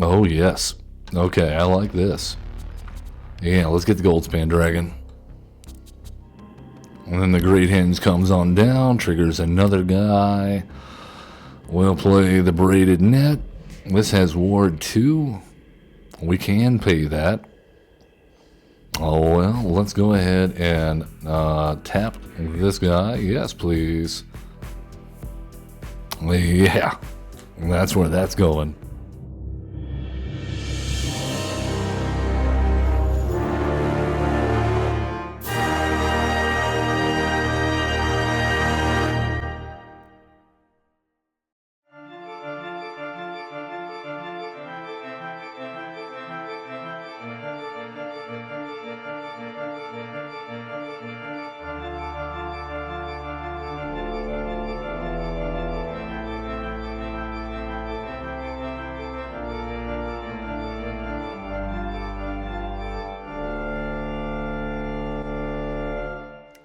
Oh, yes. Okay, I like this. Yeah, let's get the Goldspan Dragon. And then the Great Henge comes on down, triggers another guy. We'll play the Braided Net. This has Ward 2. We can pay that. Oh, well, let's go ahead and tap this guy. Yes, please. Yeah, that's where that's going.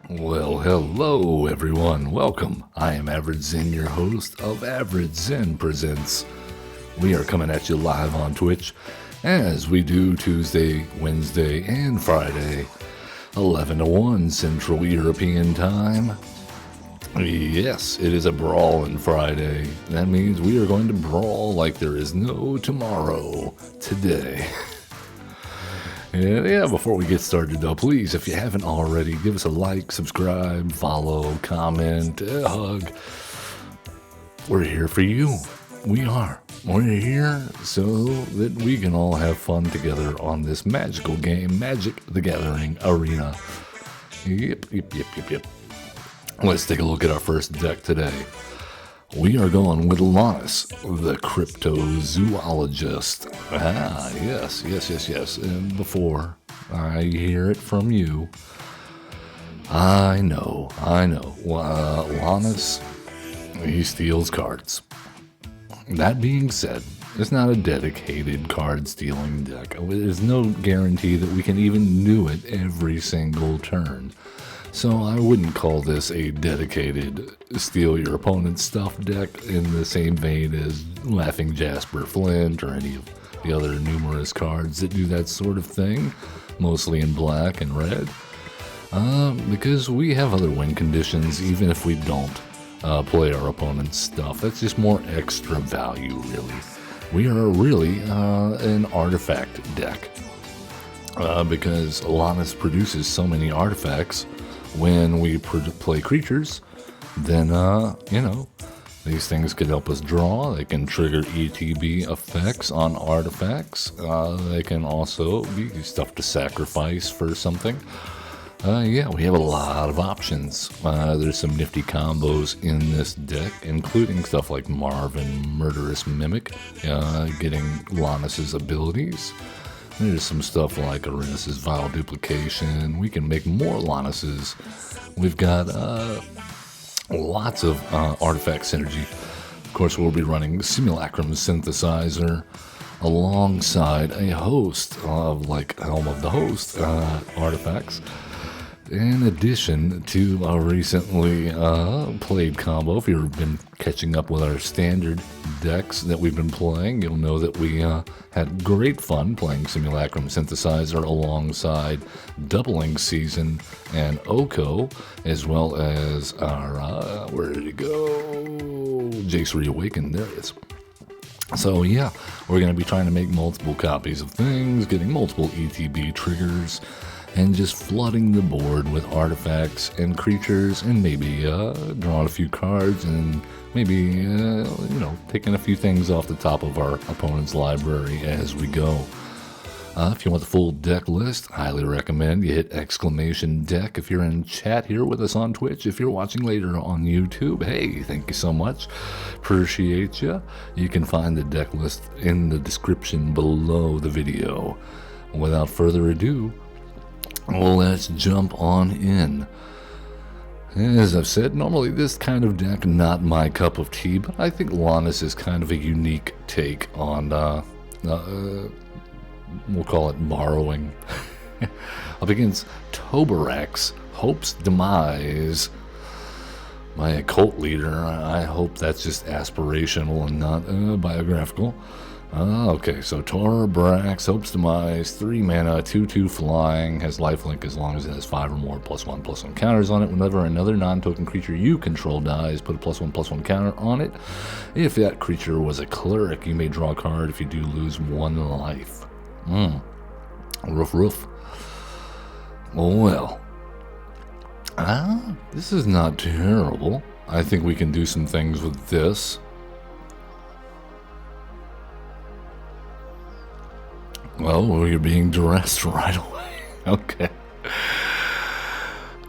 Well, hello everyone. Welcome. I am Average Zen, your host of Average Zen Presents. We are coming at you live on Twitch, as we do Tuesday, Wednesday, and Friday, 11 to 1 Central European Time. Yes, it is a Brawlin Friday. That means we are going to brawl like there is no tomorrow today. And yeah, before we get started though, please, if you haven't already, give us a like, subscribe, follow, comment, hug. We're here for you. We are. We're here so that we can all have fun together on this magical game, Magic the Gathering Arena. Yep. Let's take a look at our first deck today. We are going with Lonis, the Cryptozoologist. Ah, yes. And before I hear it from you, I know. Lonis, he steals cards. That being said, it's not a dedicated card stealing deck. There's no guarantee that we can even do it every single turn. So I wouldn't call this a dedicated steal your opponent's stuff deck in the same vein as Laughing Jasper Flint or any of the other numerous cards that do that sort of thing, mostly in black and red, because we have other win conditions even if we don't play our opponent's stuff. That's just more extra value, really. We are really an artifact deck because Lonis produces so many artifacts. When we play creatures, then, these things can help us draw. They can trigger ETB effects on artifacts. They can also be stuff to sacrifice for something. We have a lot of options. There's some nifty combos in this deck, including stuff like Marvin, Murderous Mimic, getting Lonis's abilities. There's some stuff like Arenas' Vile Duplication. We can make more Lonises. We've got lots of artifact synergy. Of course, we'll be running Simulacrum Synthesizer alongside a host of Helm of the Host artifacts. In addition to a recently played combo, if you've been catching up with our standard decks that we've been playing, you'll know that we had great fun playing Simulacrum Synthesizer alongside Doubling Season and Oko, as well as our, where did it go? Jace Reawakened, there it is. So yeah, we're going to be trying to make multiple copies of things, getting multiple ETB triggers, and just flooding the board with artifacts and creatures, and maybe drawing a few cards, and maybe, taking a few things off the top of our opponent's library as we go. If you want the full deck list, highly recommend you hit !deck if you're in chat here with us on Twitch. If you're watching later on YouTube, hey, thank you so much. Appreciate you. You can find the deck list in the description below the video. Without further ado, well, let's jump on in. As I've said, normally this kind of deck, not my cup of tea, but I think Lonis is kind of a unique take on, we'll call it borrowing. Up against Toborax, Hope's Demise. My occult leader, I hope that's just aspirational and not biographical. Okay, so Torbrax, Hope's Demise, 3 mana, 2/2 flying, has lifelink as long as it has 5 or more +1/+1 counters on it. Whenever another non-token creature you control dies, put a +1/+1 counter on it. If that creature was a cleric, you may draw a card if you do lose 1 life. Roof. Well, this is not terrible. I think we can do some things with this. Well, you're being dressed right away. Okay.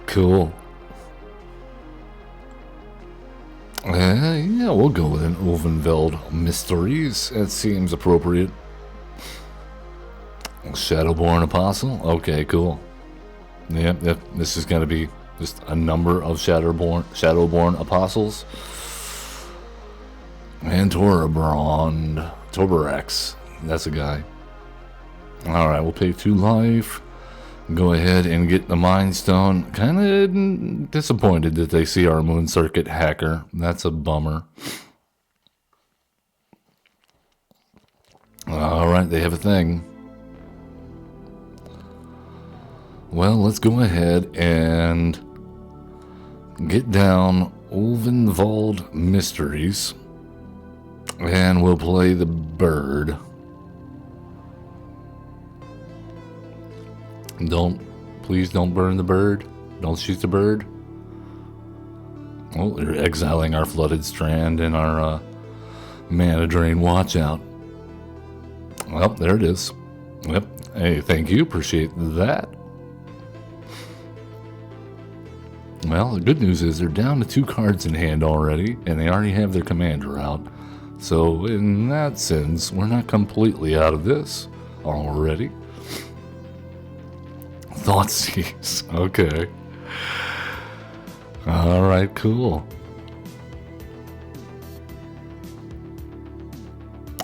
Cool. Yeah, we'll go with an Ulvenveld Mysteries. That seems appropriate. Shadowborn Apostle. Okay, cool. Yep, this is going to be just a number of Shadowborn Apostles. And Torbrax. That's a guy. Alright, we'll pay 2 life. Go ahead and get the Mind Stone. Kind of disappointed that they see our Moon Circuit hacker. That's a bummer. Alright, they have a thing. Well, let's go ahead and get down Ulvenwald Mysteries. And we'll play the bird. Please don't burn the bird. Don't shoot the bird. Oh, they're exiling our Flooded Strand and our Mana Drain Watchout. Well, there it is. Yep. Hey, thank you. Appreciate that. Well, the good news is they're down to 2 cards in hand already, and they already have their commander out. So, in that sense, we're not completely out of this already. Thoughtseize. Okay. Alright, cool.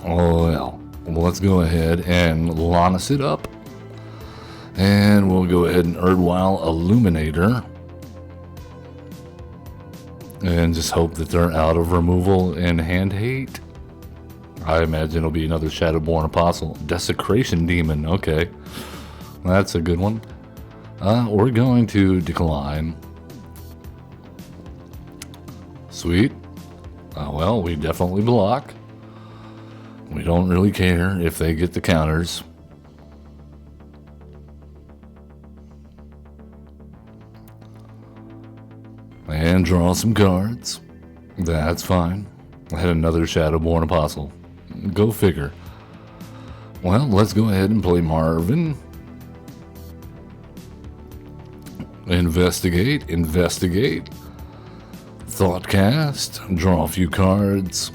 Well, let's go ahead and Lonis it up. And we'll go ahead and Erdwile Illuminator. And just hope that they're out of removal and hand hate. I imagine it'll be another Shadowborn Apostle. Desecration Demon. Okay. That's a good one. We're going to decline. Sweet. Well, we definitely block. We don't really care if they get the counters. And draw some cards. That's fine. I had another Shadowborn Apostle. Go figure. Well, let's go ahead and play Marvin. Investigate. Thoughtcast. Draw a few cards.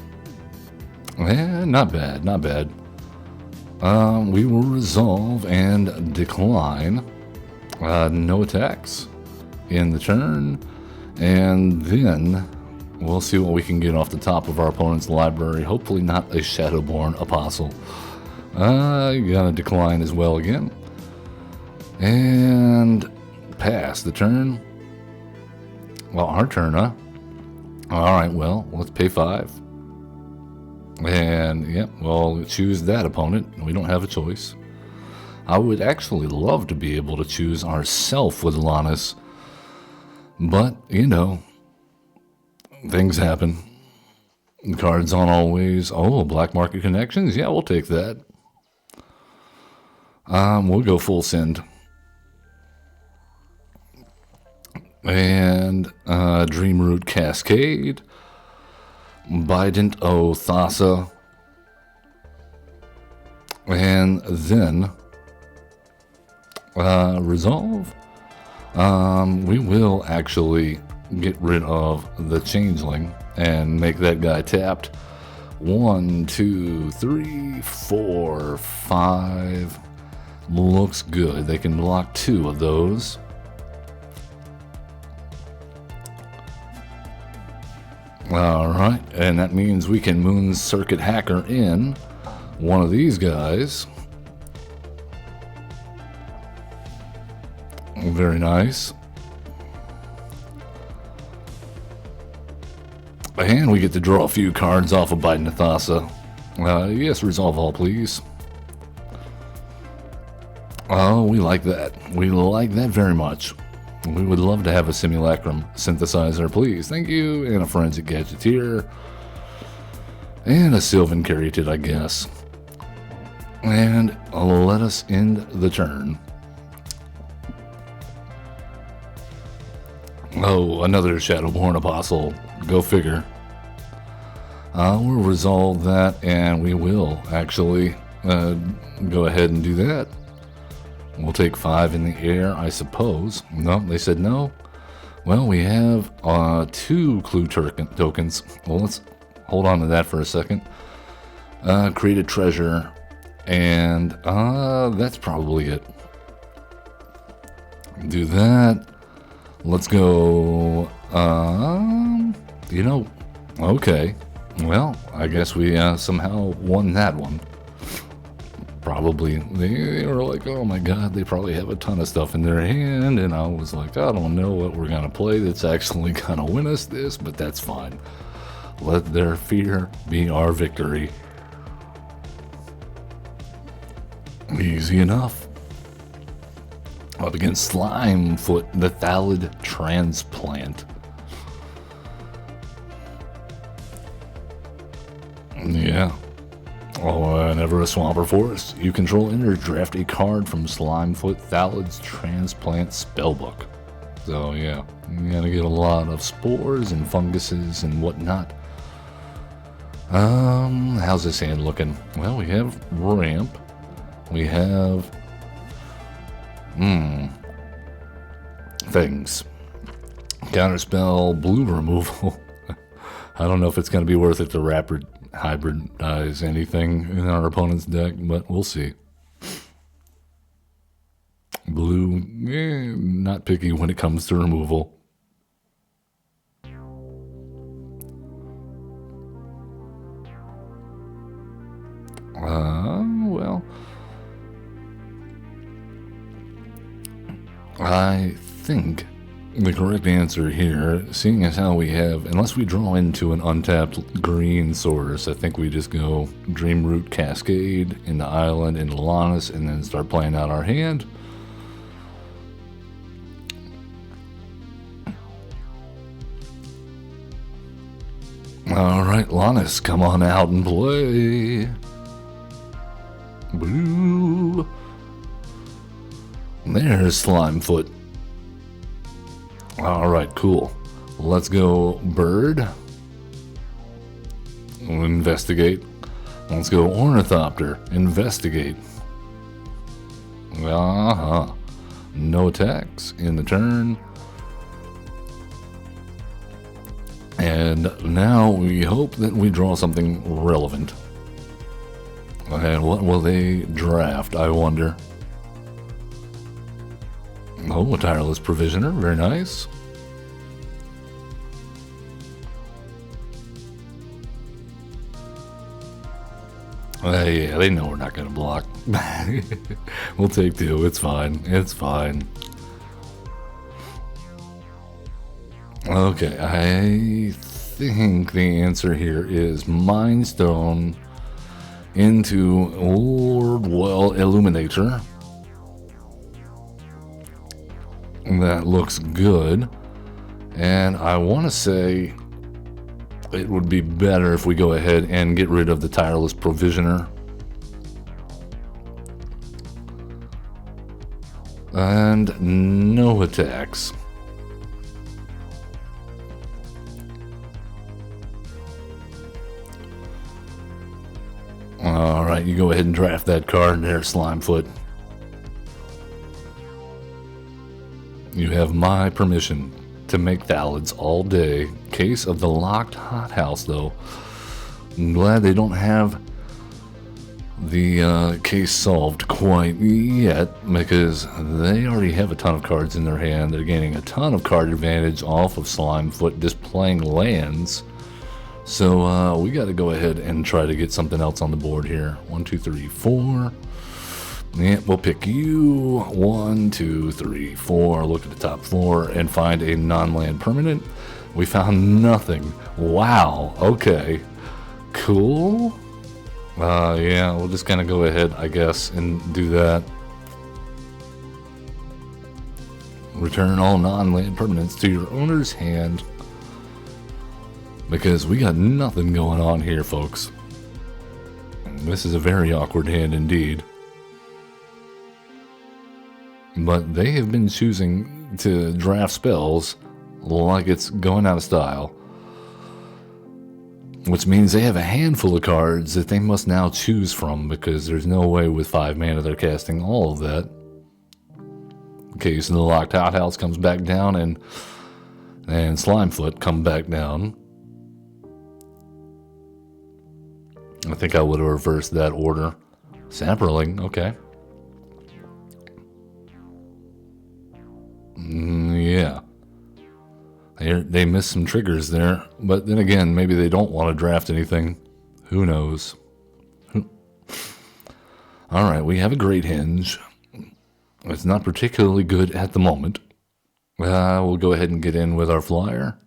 Not bad. We will resolve and decline. No attacks in the turn. And then we'll see what we can get off the top of our opponent's library. Hopefully not a Shadowborn Apostle. Gonna decline as well again. And pass the turn. Well, our turn, huh? Alright, well, let's pay 5. And, yep, well, choose that opponent. We don't have a choice. I would actually love to be able to choose ourself with Lonis. But, you know, things happen. Cards on always. Oh, Black Market Connections? Yeah, we'll take that. We'll go full send. And Dreamroot Cascade. Bident O Thassa. And then resolve. We will actually get rid of the Changeling and make that guy tapped. 1, 2, 3, 4, 5. Looks good. They can block 2 of those. Alright, and that means we can Moon Circuit Hacker in one of these guys. Very nice. And we get to draw a few cards off of Bident Thassa. Yes, resolve all, please. Oh, we like that. We like that very much. We would love to have a simulacrum synthesizer, please. Thank you. And a forensic gadgeteer. And a Sylvan Caryatid, I guess. And let us end the turn. Oh, another Shadowborn Apostle. Go figure. We'll resolve that, and we will actually go ahead and do that. We'll take 5 in the air, I suppose. No, they said no. Well, we have 2 clue tokens. Well, let's hold on to that for a second. Create a treasure, and that's probably it. Do that. Let's go. You know, okay. Well, I guess we somehow won that one. Probably. They were like, oh my god, they probably have a ton of stuff in their hand, and I was like, I don't know what we're gonna play that's actually gonna win us this, but that's fine. Let their fear be our victory. Easy enough. Up against Slimefoot, the Thallid Transplant. Yeah. Oh, whenever a swamp or forest you control enters, draft a card from Slimefoot Thallid's Transplant Spellbook. So yeah, you're gonna get a lot of spores and funguses and whatnot. How's this hand looking? Well, we have ramp. We have things. Counterspell, blue removal. I don't know if it's going to be worth it to hybridize anything in our opponent's deck, but we'll see. Blue, not picky when it comes to removal. Well, I think the correct answer here, seeing as how we have, unless we draw into an untapped green source, I think we just go Dreamroot Cascade in the island in Lonis and then start playing out our hand. Alright, Lonis, come on out and play. Boo. There's Slimefoot. Alright, cool. Let's go bird. We'll investigate. Let's go ornithopter. Investigate. No attacks in the turn. And now we hope that we draw something relevant. And what will they draft, I wonder? Oh, a Tireless Provisioner, very nice. Yeah, they know we're not going to block. We'll take 2, it's fine, it's fine. Okay, I think the answer here is Mind Stone into Well Illuminator. That looks good. And I want to say it would be better if we go ahead and get rid of the Tireless Provisioner. And no attacks. Alright, you go ahead and draft that card there, Slimefoot. You have my permission to make Thallids all day. Case of the locked hothouse, though. I'm glad they don't have the case solved quite yet, because they already have a ton of cards in their hand. They're gaining a ton of card advantage off of Slimefoot displaying lands. So we got to go ahead and try to get something else on the board here. 1, 2, 3, 4. Yeah, we'll pick you. 1, 2, 3, 4. Look at the top 4 and find a non-land permanent. We found nothing. Wow. Okay. Cool. Yeah, we'll just kind of go ahead, I guess, and do that. Return all non-land permanents to your owner's hand. Because we got nothing going on here, folks. This is a very awkward hand indeed. But they have been choosing to draft spells like it's going out of style. Which means they have a handful of cards that they must now choose from, because there's no way with 5 mana they're casting all of that. Okay, so the Locked Outhouse comes back down, and Slimefoot come back down. I think I would have reversed that order. Saproling, okay. Yeah. They missed some triggers there, but then again, maybe they don't want to draft anything. Who knows? Alright, we have a Great Henge. It's not particularly good at the moment. We'll go ahead and get in with our flyer.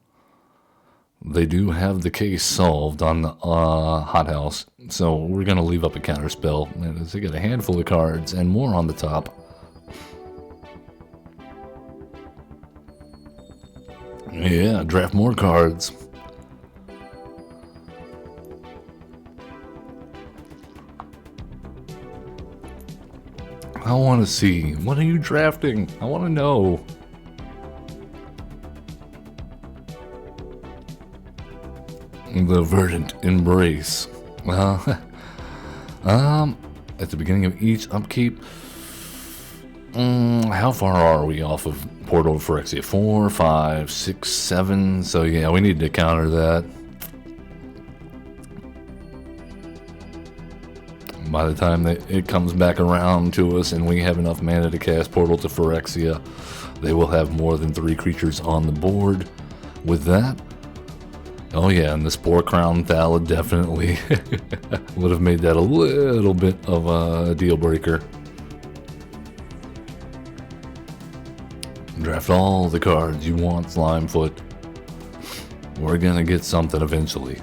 They do have the case solved on the hothouse, so we're going to leave up a counterspell. They got a handful of cards and more on the top. Yeah, draft more cards. I want to see. What are you drafting? I want to know. The Verdant Embrace. At the beginning of each upkeep. How far are we off of Portal to Phyrexia? 4, 5, 6, 7. So yeah, we need to counter that. By the time that it comes back around to us and we have enough mana to cast Portal to Phyrexia, they will have more than 3 creatures on the board. With that, oh yeah, and the Spore Crown Thallid definitely would have made that a little bit of a deal breaker. Draft all the cards you want, Slimefoot. We're gonna get something eventually.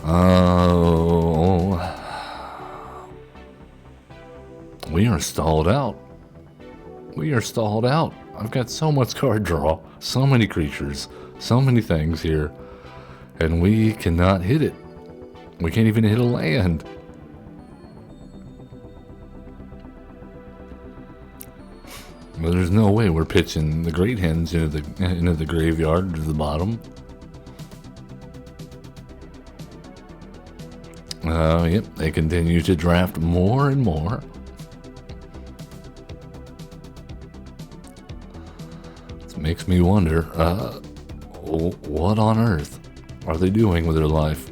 Oh, we are stalled out. We are stalled out. I've got so much card draw, so many creatures, so many things here, and we cannot hit it. We can't even hit a land. Well, there's no way we're pitching the Great Henge into the graveyard to the bottom. Yep, they continue to draft more and more. This makes me wonder, what on earth are they doing with their life?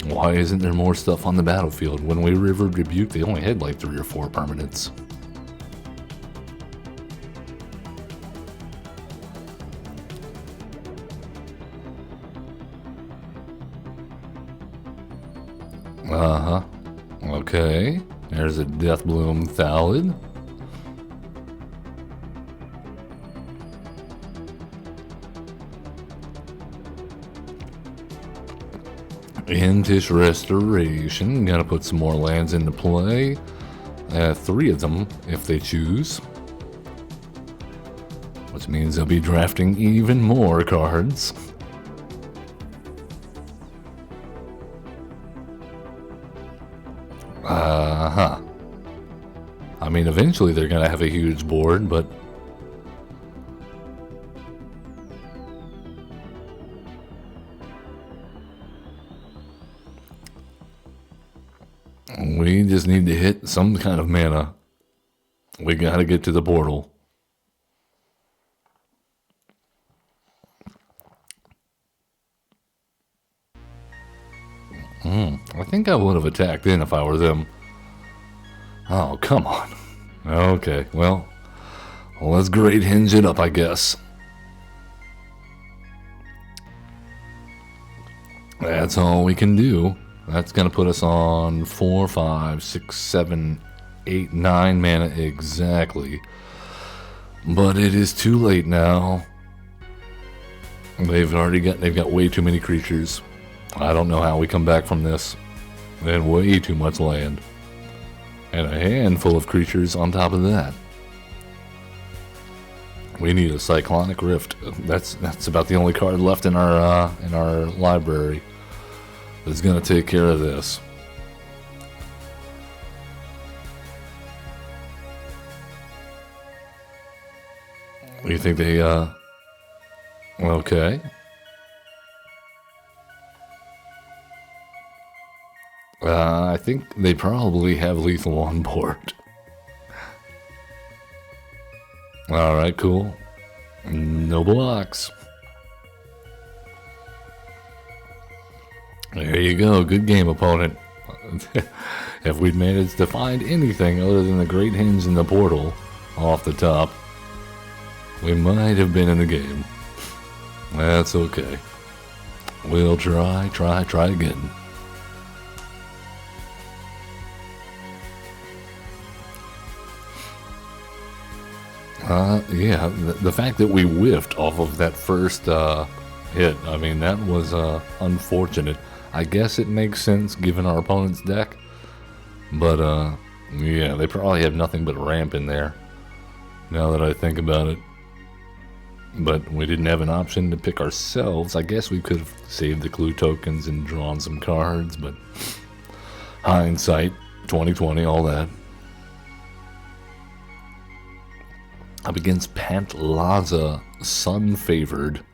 Why isn't there more stuff on the battlefield? When we Rivered Rebuke, they only had like 3 or 4 permanents. Okay, there's a Deathbloom Thallid. Intish Restoration. Gotta put some more lands into play. 3 of them if they choose. Which means they'll be drafting even more cards. I mean, eventually they're gonna have a huge board, but we just need to hit some kind of mana. We gotta get to the portal. I think I would have attacked in if I were them. Oh, come on. Okay, well, let's Great Henge it up, I guess. That's all we can do. That's going to put us on 4, 5, 6, 7, 8, 9 mana exactly. But it is too late now. They've got way too many creatures. I don't know how we come back from this. And way too much land. And a handful of creatures on top of that. We need a Cyclonic Rift. That's about the only card left in our library that's gonna take care of this. You think they okay. I think they probably have lethal on board. Alright, cool. No blocks. There you go. Good game, opponent. If we'd managed to find anything other than the Great Hens in the portal off the top, we might have been in the game. That's okay. We'll try again. Yeah, the fact that we whiffed off of that first hit, I mean, that was unfortunate. I guess it makes sense given our opponent's deck, but yeah, they probably have nothing but ramp in there, now that I think about it. But we didn't have an option to pick ourselves. I guess we could have saved the clue tokens and drawn some cards, but hindsight, 2020, all that. Up against Pantlaza, Sun Favored.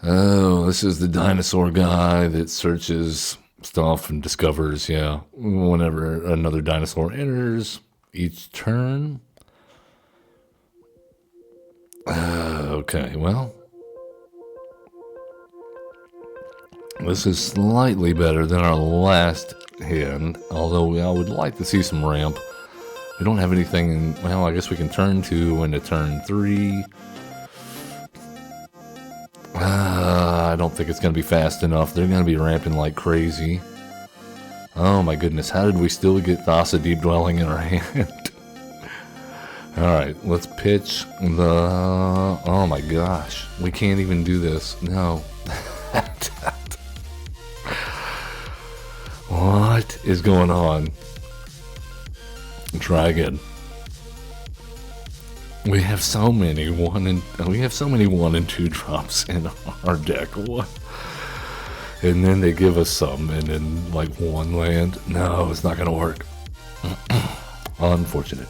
Oh, this is the dinosaur guy that searches stuff and discovers, yeah, whenever another dinosaur enters each turn. Okay, well, this is slightly better than our last hand, although I would like to see some ramp. We don't have anything in, well, I guess we can turn 2 into turn 3. I don't think it's going to be fast enough. They're going to be ramping like crazy. Oh my goodness, how did we still get Thassa Deep Dwelling in our hand? Alright, let's pitch the... Oh my gosh, we can't even do this. No. What is going on? Try again. We have so many 1 and 2 drops in our deck. What? And then they give us some, and then like 1 land. No, it's not gonna work. Unfortunate.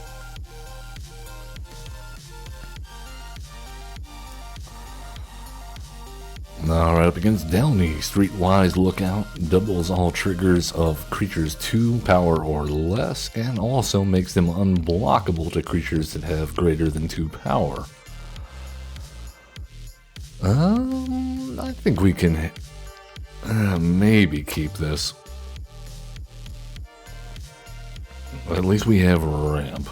Alright, up against Downey, Streetwise Lookout doubles all triggers of creatures 2 power or less, and also makes them unblockable to creatures that have greater than 2 power. I think we can maybe keep this. At least we have ramp.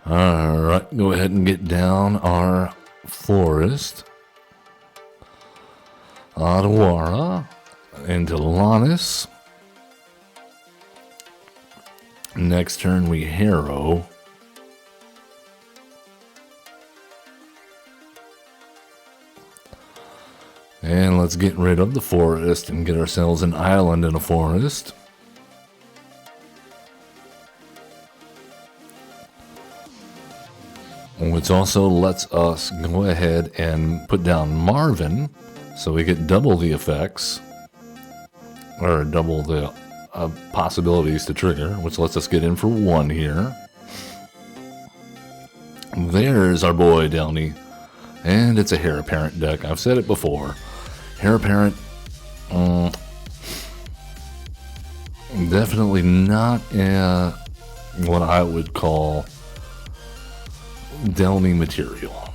Alright, go ahead and get down our forest. Adawara into Lonis. Next turn we harrow. And let's get rid of the forest and get ourselves an island in a forest. Which also lets us go ahead and put down Marvin, so we get double the effects, or double the possibilities to trigger, which lets us get in for 1 here. There's our boy Downey, and it's a Heir Apparent deck. I've said it before. Heir Apparent, definitely not what I would call Downey material.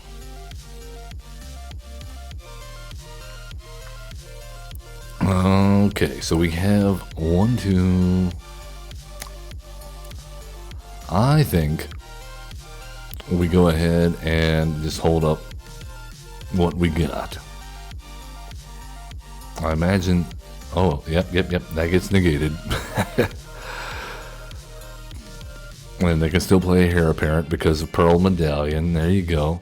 Okay, so we have 1, 2. I think we go ahead and just hold up what we got. I imagine. Oh, yep, that gets negated. And they can still play Heir Apparent because of Pearl Medallion. There you go.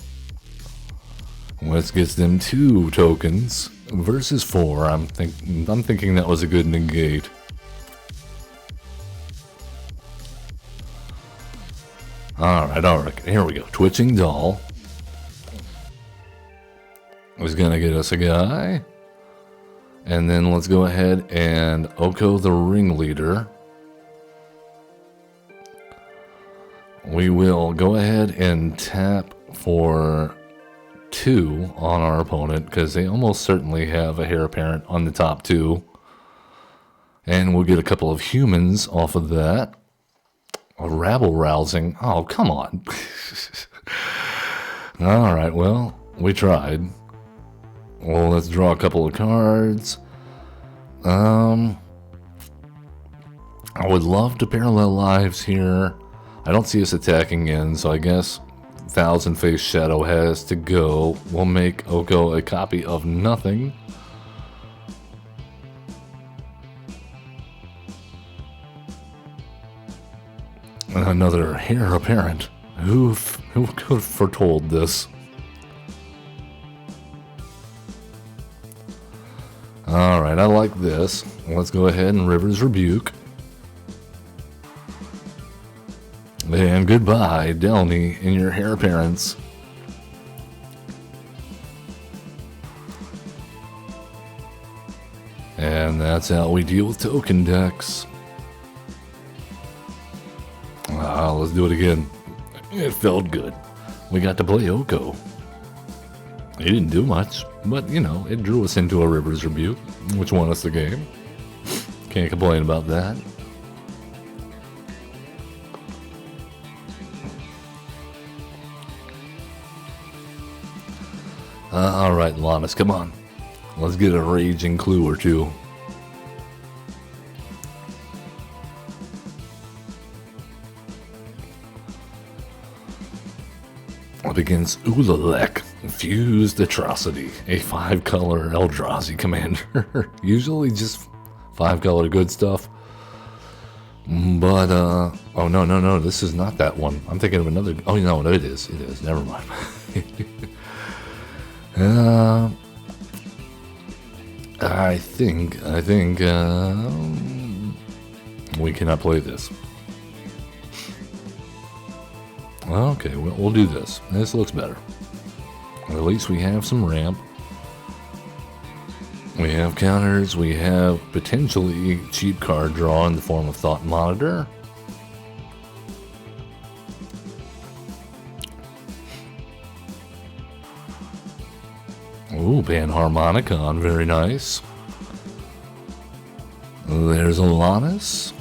Let's get them 2 tokens versus 4. I'm thinking that was a good negate. Alright, here we go. Twitching Doll is gonna get us a guy. And then let's go ahead and Oko the Ringleader. We will go ahead and tap for 2 on our opponent because they almost certainly have a Heir Apparent on the top 2. And we'll get a couple of humans off of that. A rabble rousing. Oh, come on. Alright, well, we tried. Well, let's draw a couple of cards. I would love to parallel lives here. I don't see us attacking in, so I guess Thousand Face Shadow has to go. We'll make Oko a copy of nothing. And another Heir Apparent. Who could have foretold this? Alright, I like this. Let's go ahead and River's Rebuke. And goodbye, Delny, and your Heir Apparents. And that's how we deal with token decks. Let's do it again. It felt good. We got to play Oko. He didn't do much, but you know, it drew us into a River's Rebuke, which won us the game. Can't complain about that. Alright, Lonis, come on. Let's get a raging clue or 2. Up against Ulalek, Fused Atrocity, a 5-color Eldrazi commander. Usually just 5-color good stuff. But, oh no, this is not that one. I'm thinking of another, oh no, it is, never mind. I think, we cannot play this. Okay, we'll do this. This looks better. At least we have some ramp. We have counters. We have potentially cheap card draw in the form of Thought Monitor. Ooh, Panharmonicon, very nice. There's a Lonis.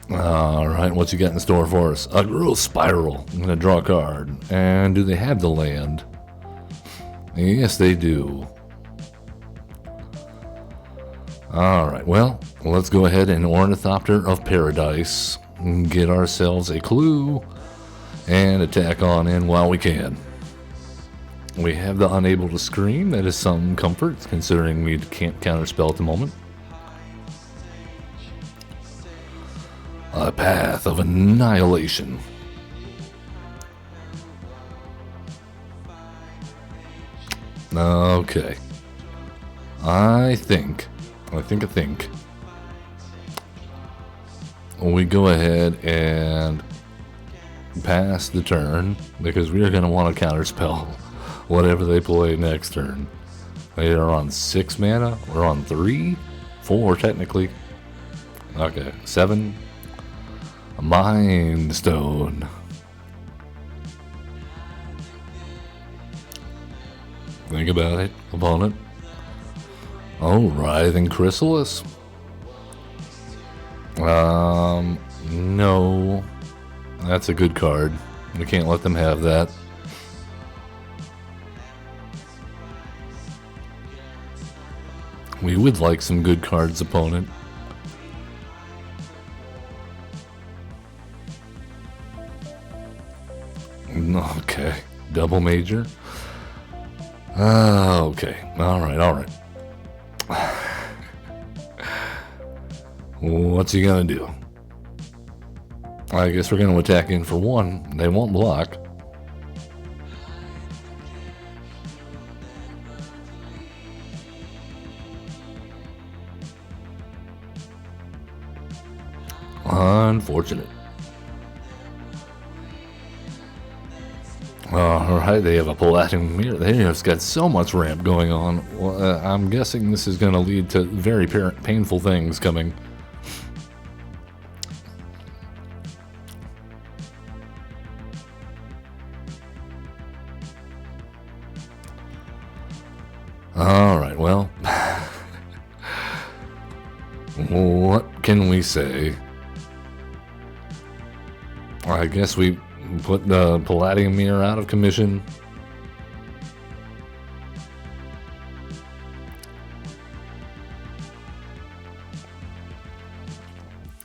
Alright, what you got in store for us? A Growth Spiral. I'm going to draw a card. And do they have the land? Yes, they do. Alright, well, let's go ahead and Ornithopter of Paradise and get ourselves a clue and attack on in while we can. We have the Unable to Scream. That is some comfort, considering we can't counterspell at the moment. A Path of Annihilation. Okay. I think we go ahead and pass the turn because we are going to want to counterspell whatever they play next turn. They are on 6 mana. We're on 3, 4 technically. Okay, 7. A Mind Stone. Think about it, opponent. Oh, Writhing Chrysalis. No. That's a good card. We can't let them have that. We would like some good cards, opponent. Okay. double major. Okay. All right. What's he gonna do? I guess we're gonna attack in for one. They won't block. Unfortunate. Alright, they have a Palladium mirror. They have got so much ramp going on. Well, I'm guessing this is going to lead to very painful things coming. Alright, well. What can we say? I guess we put the Palladium mirror out of commission.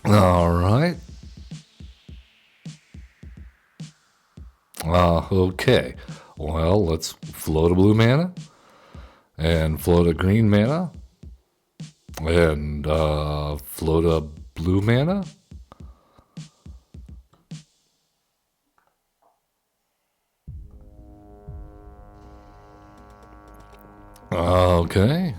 Alright. Okay. Well, let's float a blue mana. And float a green mana. And float a blue mana. Okay.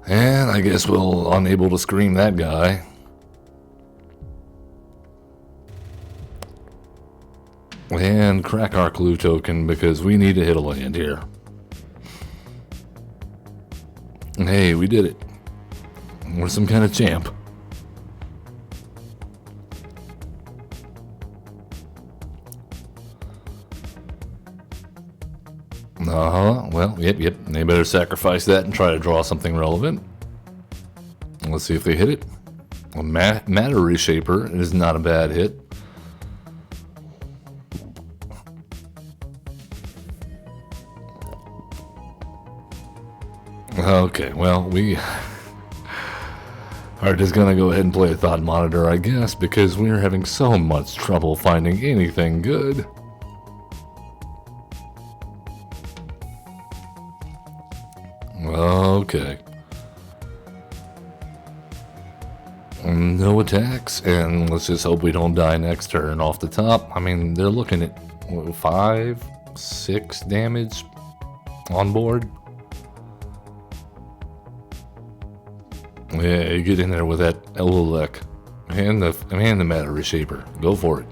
And I guess we'll unable to scream that guy. And crack our clue token because we need to hit a land here. Hey, we did it. We're some kind of champ. Well, yep. They better sacrifice that and try to draw something relevant. Let's see if they hit it. A matter reshaper is not a bad hit. Okay, well, we are just gonna go ahead and play a Thought Monitor, I guess, because we're having so much trouble finding anything good. Okay. No attacks, and let's just hope we don't die next turn off the top. I mean, they're looking at what, 5, 6 damage on board. Yeah, you get in there with that Elolek and the Matter Reshaper. Go for it.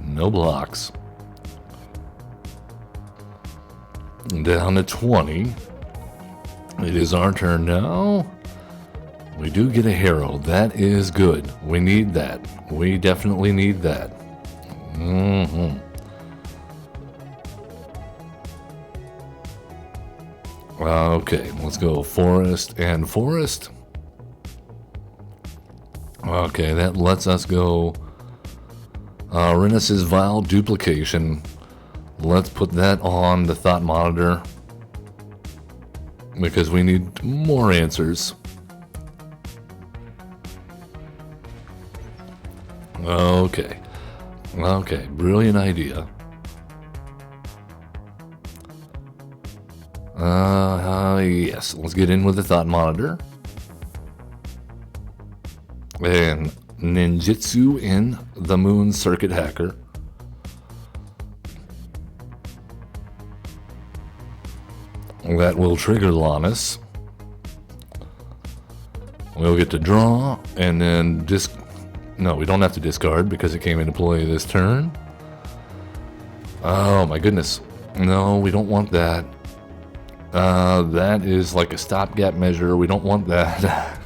No blocks. Down to 20. It is our turn now. We do get a Herald. That is good. We need that. We definitely need that. Okay, let's go Forest and Forest. Okay, that lets us go Renus' Vile Duplication. Let's put that on the Thought Monitor because we need more answers. Okay, brilliant idea. Yes, let's get in with the Thought Monitor. And Ninjutsu in the Moon Circuit Hacker. That will trigger Lonis. We'll get to draw, and then no, we don't have to discard because it came into play this turn. Oh my goodness. No, we don't want that. That is like a stopgap measure. We don't want that.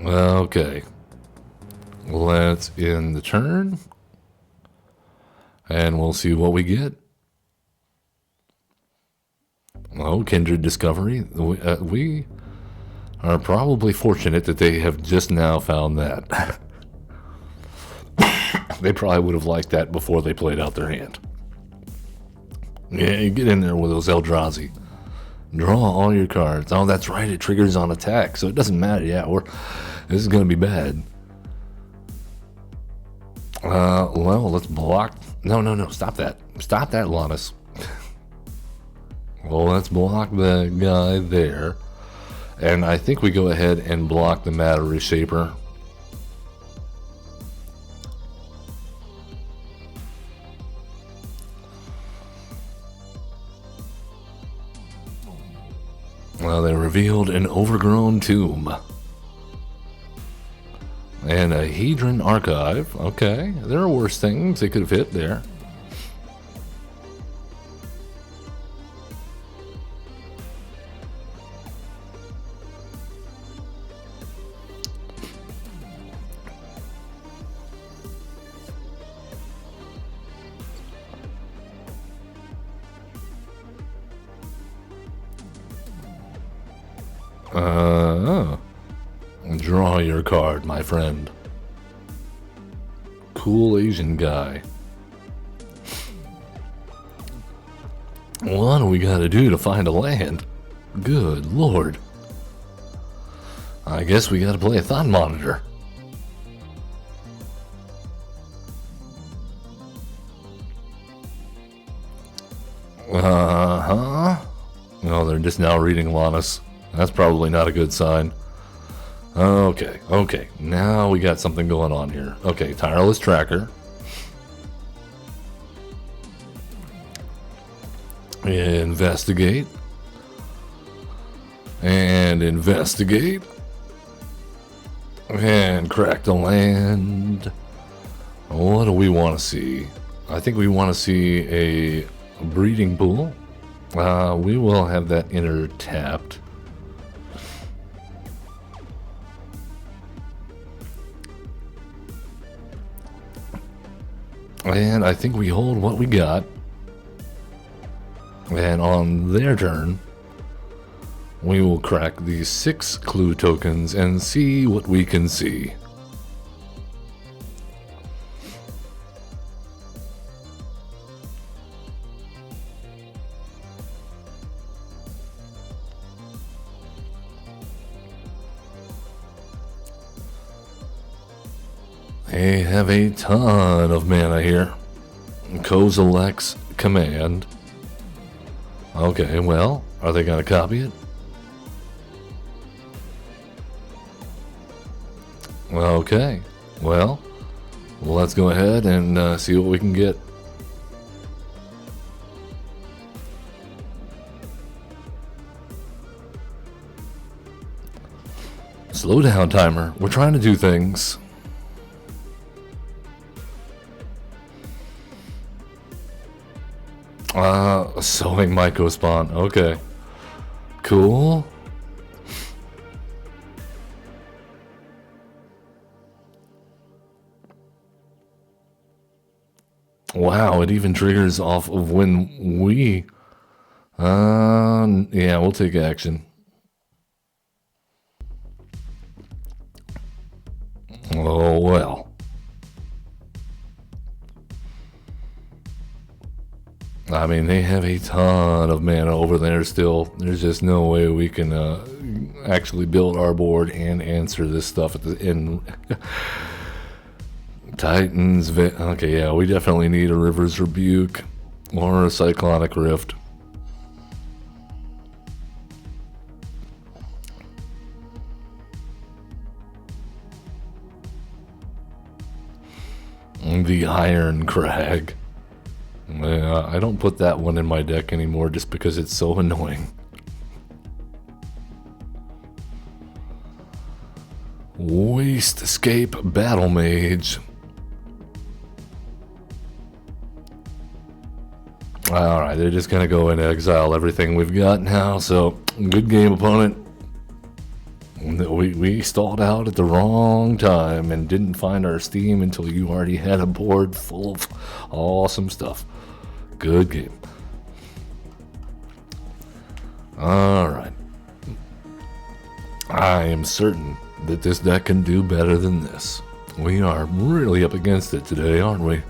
Okay. Let's end the turn. And we'll see what we get. Oh, Kindred Discovery. We are probably fortunate that they have just now found that. They probably would have liked that before they played out their hand. Yeah, you get in there with those Eldrazi. Draw all your cards. Oh, that's right. It triggers on attack, so it doesn't matter. Yeah, this is going to be bad. Well, let's block. No, stop that. Stop that, Lonis. Well, let's block the guy there. And I think we go ahead and block the matter reshaper. Well, they revealed an overgrown tomb. And a Hedron archive. Okay, there are worse things they could have hit there. Draw your card, my friend. Cool Asian guy. What do we gotta do to find a land? Good lord. I guess we gotta play a thought monitor. No, they're just now reading Lonis. That's probably not a good sign. Okay. Now we got something going on here. Okay, tireless tracker. Investigate. And investigate. And crack the land. What do we want to see? I think we want to see a breeding pool. We will have that enter tapped. And I think we hold what we got. And on their turn, we will crack these 6 clue tokens and see what we can see. They have a ton of mana here. Kozilek's command. Okay, well, are they going to copy it? Okay, well, let's go ahead and see what we can get. Slow down, timer. We're trying to do things. Sowing Myco spawn. Okay. Cool. Wow, it even triggers off of when we... yeah, we'll take action. Oh, well. I mean, they have a ton of mana over there still. There's just no way we can actually build our board and answer this stuff at the end. Titans. Okay, yeah, we definitely need a River's Rebuke or a Cyclonic Rift. The Iron Crag. I don't put that one in my deck anymore just because it's so annoying. Waste Escape Battle Mage. Alright, they're just gonna go and exile everything we've got now, so good game, opponent. We stalled out at the wrong time and didn't find our steam until you already had a board full of awesome stuff. Good game. Alright. I am certain that this deck can do better than this. We are really up against it today, aren't we?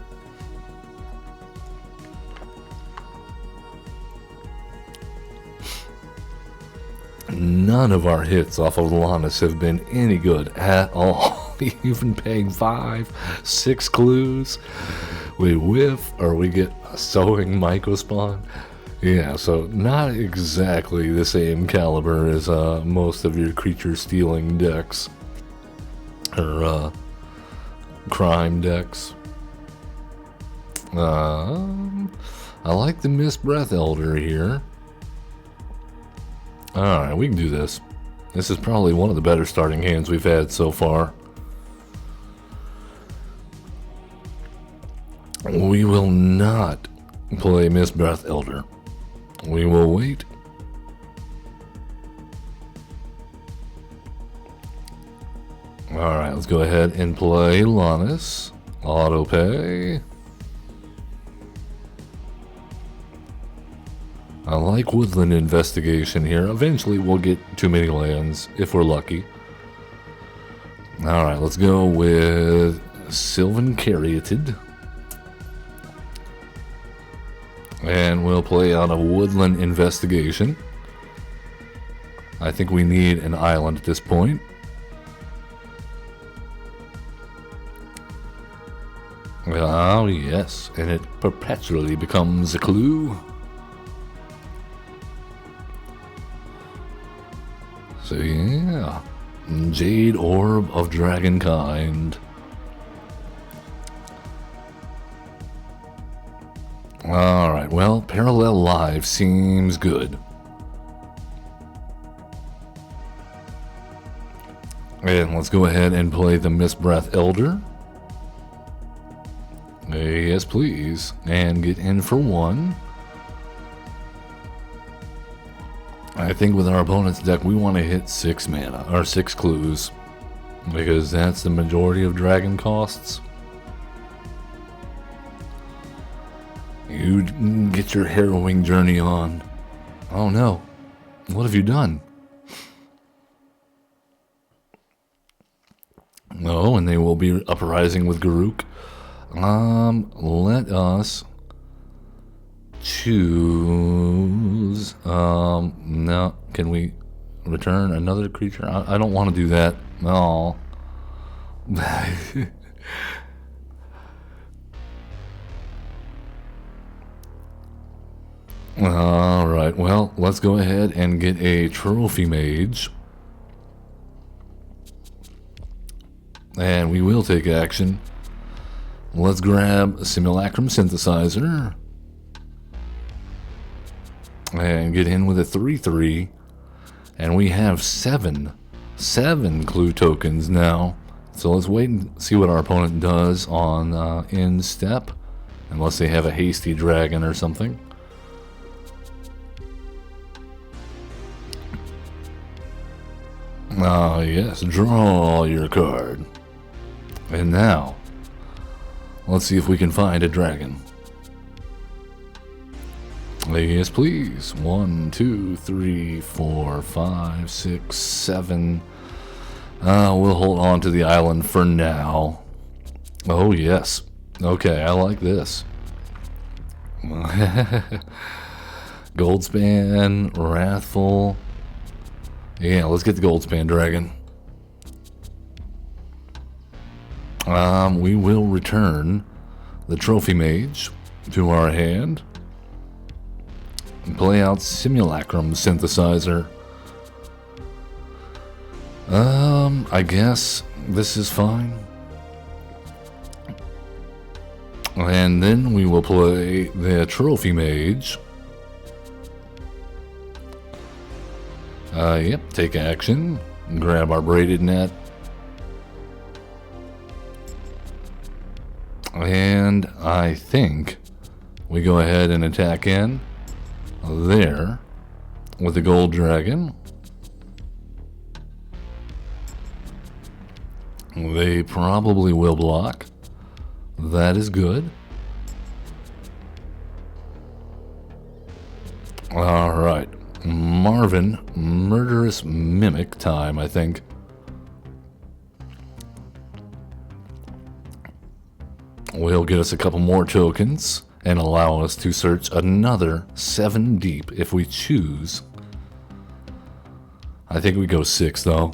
None of our hits off of Lonis have been any good at all. even paying 5, 6 clues. We whiff, or we get a sewing mycospawn. Yeah, so not exactly the same caliber as most of your creature stealing decks. Or crime decks. I like the Mist Breath Elder here. Alright, we can do this. This is probably one of the better starting hands we've had so far. We will not play Mist Breath Elder. We will wait. Alright, let's go ahead and play Lonis. Auto pay. I like Woodland Investigation here. Eventually we'll get too many lands if we're lucky. Alright, let's go with Sylvan Caryatid. And we'll play on a Woodland Investigation. I think we need an island at this point. Oh yes, and it perpetually becomes a clue. So yeah, Jade Orb of Dragonkind. Alright, well, Parallel Live seems good. And let's go ahead and play the Mist Breath Elder. Yes, please. And get in for 1. I think with our opponent's deck, we want to hit 6 mana, or 6 clues, because that's the majority of dragon costs. You get your harrowing journey on. Oh no, what have you done? Oh, and they will be uprising with Garruk. Let us choose. No, can we return another creature? I don't want to do that. No. Alright, well, let's go ahead and get a Trophy Mage. And we will take action. Let's grab Simulacrum Synthesizer. And get in with a 3/3. And we have 7 clue tokens now. So let's wait and see what our opponent does on end step. Unless they have a hasty dragon or something. Ah, yes, draw your card. And now, let's see if we can find a dragon. Yes, please. 1, 2, 3, 4, 5, 6, 7. We'll hold on to the island for now. Oh, yes. Okay, I like this. Goldspan, Wrathful. Yeah, let's get the Goldspan Dragon. We will return the Trophy Mage to our hand. And play out Simulacrum Synthesizer. I guess this is fine. And then we will play the Trophy Mage. Yep, take action. Grab our Braided Net. And I think we go ahead and attack in there with the Gold Dragon. They probably will block. That is good. Alright. Marvin, Murderous Mimic time, I think. Will get us a couple more tokens and allow us to search another 7 deep if we choose. I think we go 6 though.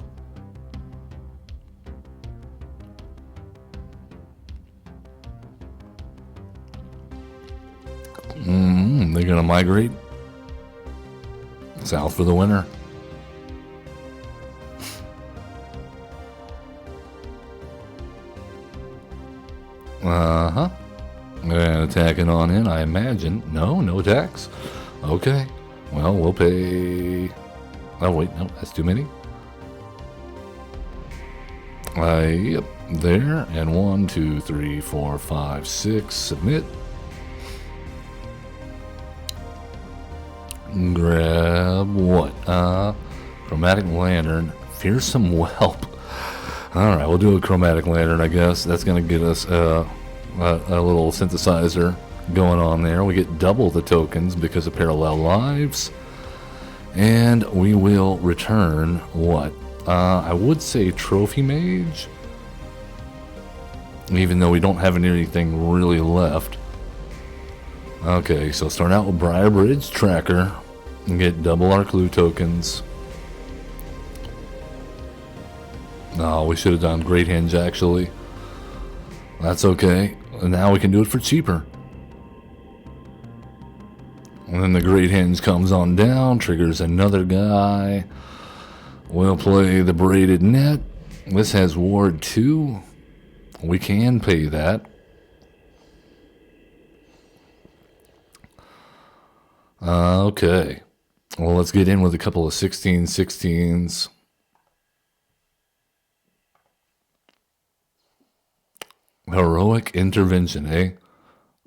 They're going to migrate south for the winter. Uh-huh. And attacking on in, I imagine. No attacks. Okay. Well, we'll pay... Oh, wait, no, that's too many. Yep, there. And 1, 2, 3, 4, 5, 6. Submit. Grab what? Chromatic Lantern. Fearsome Whelp. Alright, we'll do a Chromatic Lantern, I guess. That's going to get us a little synthesizer going on there. We get double the tokens because of Parallel Lives. And we will return what? I would say Trophy Mage. Even though we don't have anything really left. Okay, so start out with Briar Bridge Tracker. And get double our clue tokens. No, we should have done Great Hinge actually. That's okay. And now we can do it for cheaper. And then the Great Hinge comes on down, triggers another guy. We'll play the Braided Net. This has Ward 2. We can pay that. Okay. Well, let's get in with a couple of 16/16s. Heroic Intervention, eh?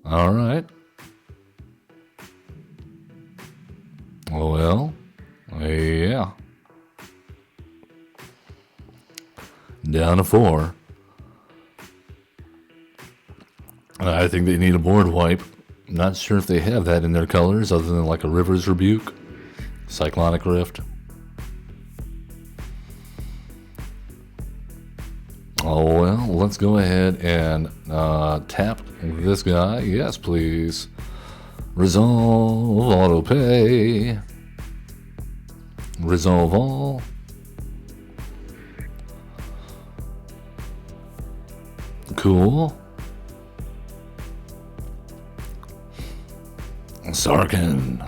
Alright. Well, yeah. Down to 4. I think they need a board wipe. Not sure if they have that in their colors other than like a River's Rebuke. Cyclonic Rift. Oh well, let's go ahead and tap this guy. Yes, please. Resolve auto pay. Resolve all. Cool. Sarkin.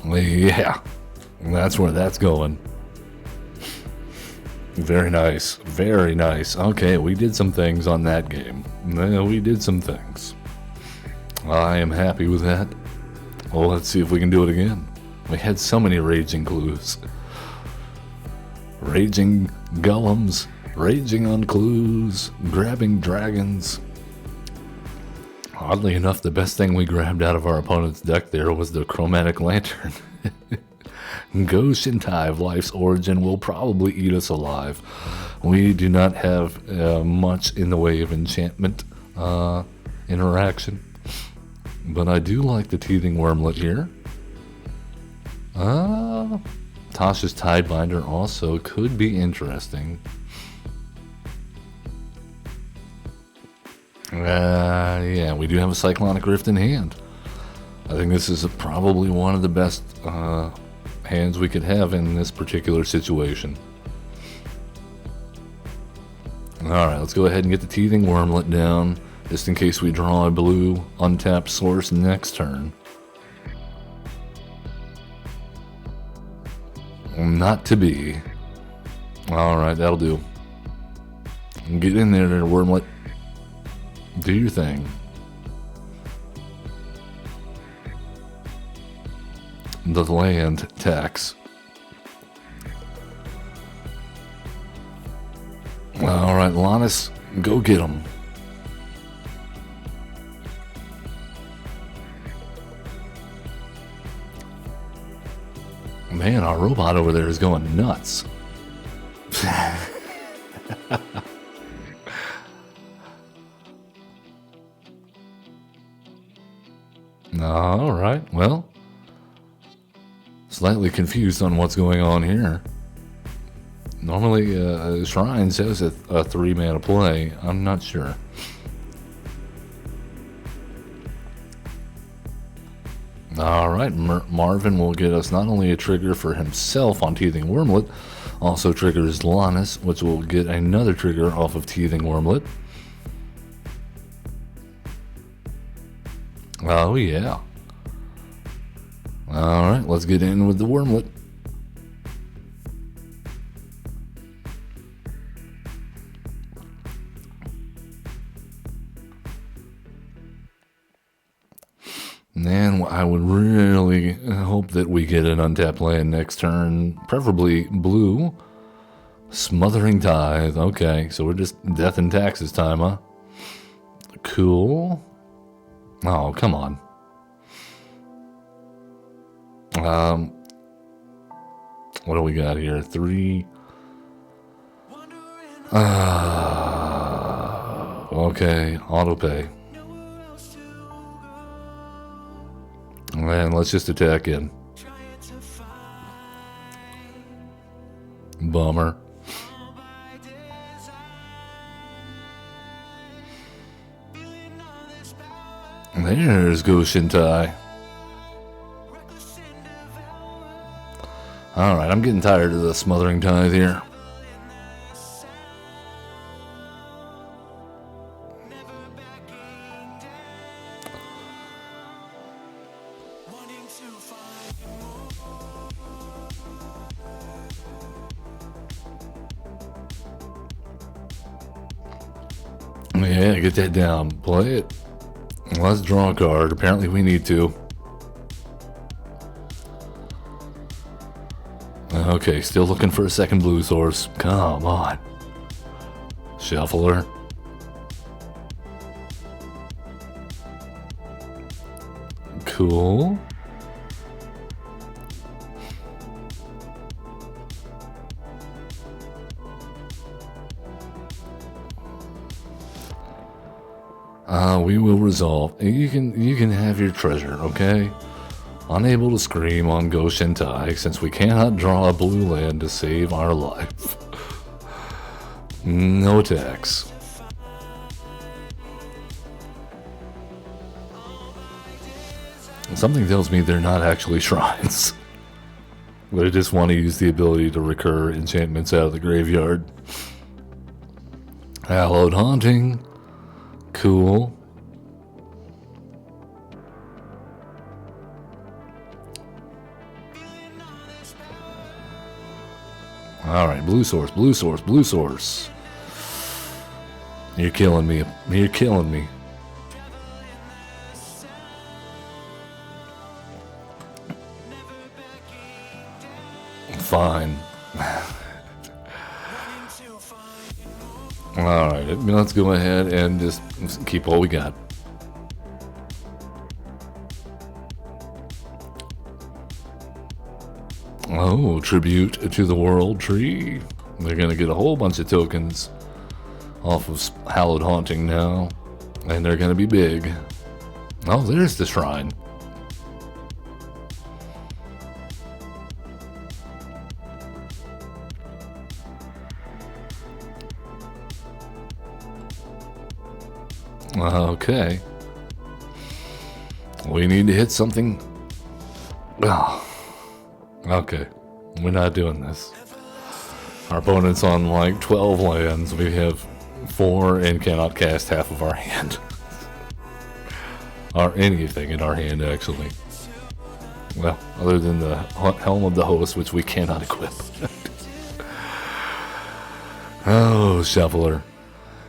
Yeah. That's where that's going. Very nice. Very nice. Okay, we did some things on that game. We did some things. I am happy with that. Well, let's see if we can do it again. We had so many raging clues. Raging golems. Raging on clues. Grabbing dragons. Oddly enough, the best thing we grabbed out of our opponent's deck there was the Chromatic Lantern. Ghost and Tie of Life's Origin will probably eat us alive. We do not have much in the way of enchantment interaction. But I do like the Teething Wormlet here. Tasha's Tidebinder also could be interesting. Yeah, we do have a Cyclonic Rift in hand. I think this is probably one of the best hands we could have in this particular situation. Alright, let's go ahead and get the Teething Wormlet down, just in case we draw a blue untapped source next turn. Not to be. Alright, that'll do. Get in there, Wormlet. Do your thing. The land tax. Alright, Lonis, go get him. Man, our robot over there is going nuts. Alright, well, slightly confused on what's going on here. Normally, Shrine says a 3-mana play. I'm not sure. Alright, Marvin will get us not only a trigger for himself on Teething Wormlet, also triggers Lonis, which will get another trigger off of Teething Wormlet. Oh, yeah. Alright, let's get in with the wormlet. And I would really hope that we get an untapped land next turn, preferably blue. Smothering Tithe. Okay, so we're just death and taxes time, huh? Cool. Oh, come on. What do we got here? 3. Okay, auto pay. And let's just attack in. Bummer. There's Go Shintai. Alright, I'm getting tired of the Smothering Tithe here. Yeah, get that down. Play it. Let's draw a card. Apparently we need to. Okay, still looking for a second blue source. Come on. Shuffler. Cool. We will resolve. You can have your treasure, okay? Unable to scream on Go Shintai since we cannot draw a blue land to save our life. No attacks. Something tells me they're not actually shrines. But I just want to use the ability to recur enchantments out of the graveyard. Hallowed Haunting. Cool. Alright, blue source, blue source, blue source. You're killing me. You're killing me. Fine. Alright, let's go ahead and just keep what we got. Oh, tribute to the world tree. They're gonna get a whole bunch of tokens off of Hallowed Haunting now. And they're gonna be big. Oh, there's the shrine. Okay. We need to hit something. Oh. Okay. We're not doing this. Our opponent's on like 12 lands. We have 4 and cannot cast half of our hand. Or anything in our hand, actually. Well, other than the Helm of the Host, which we cannot equip. Oh, Shuffler.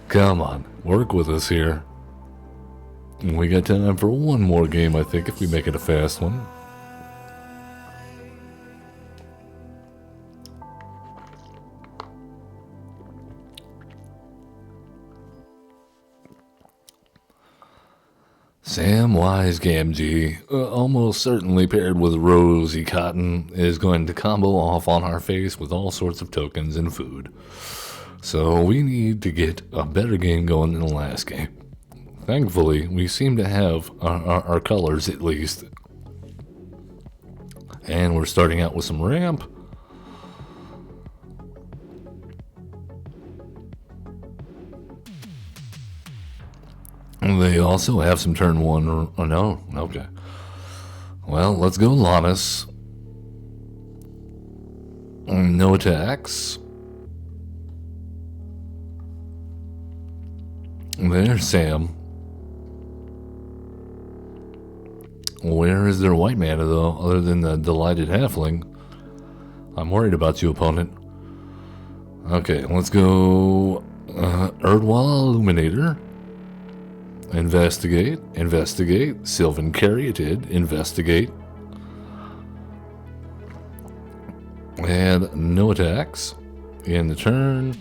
Come on. Work with us here. We got time for one more game, I think, if we make it a fast one. Samwise Gamgee, almost certainly paired with Rosy Cotton, is going to combo off on our face with all sorts of tokens and food. So we need to get a better game going than the last game. Thankfully, we seem to have our colors at least. And we're starting out with some ramp. They also have some turn 1. Oh, no. Okay. Well, let's go Lonis. No attacks. There's Sam. Where is their white mana, though, other than the delighted halfling? I'm worried about you, opponent. Okay, let's go Erdwall Illuminator. Investigate, investigate. Sylvan Caryatid, investigate. And no attacks in the turn.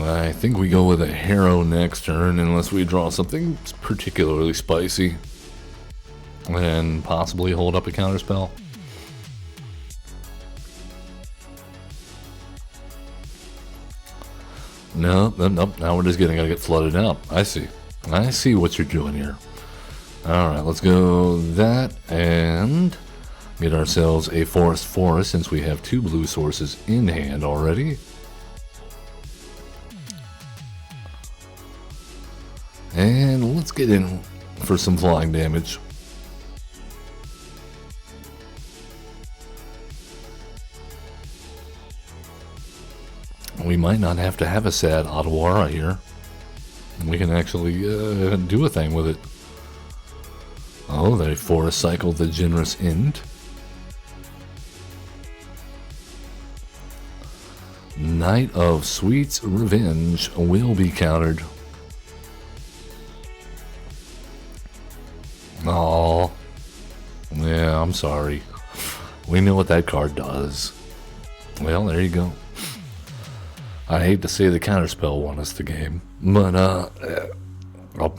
I think we go with a Harrow next turn unless we draw something particularly spicy. And possibly hold up a counterspell. Nope. Now we're just gonna get flooded out. I see what you're doing here. Alright, let's go that and get ourselves a forest since we have 2 blue sources in hand already. And let's get in for some flying damage. We might not have to have a sad Otawara here. We can actually do a thing with it. Oh, they forest cycled the generous Int. Knight of Sweet's Revenge will be countered. Oh, yeah, I'm sorry. We know what that card does. Well, there you go. I hate to say the counterspell won us the game, but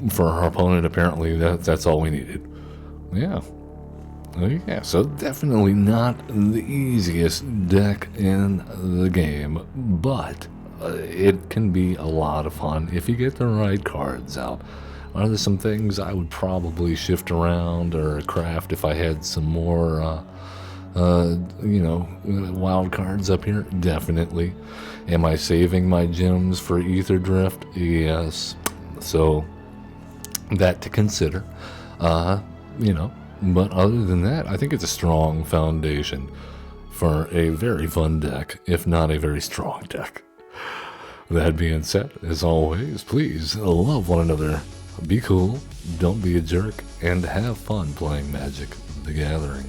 for our opponent, apparently that's all we needed. Yeah. Yeah, so definitely not the easiest deck in the game, but it can be a lot of fun if you get the right cards out. Are there some things I would probably shift around or craft if I had some more, wild cards up here? Definitely. Am I saving my gems for Ether Drift? Yes. So, that to consider. But other than that, I think it's a strong foundation for a very fun deck, if not a very strong deck. That being said, as always, please love one another, be cool, don't be a jerk, and have fun playing Magic the Gathering.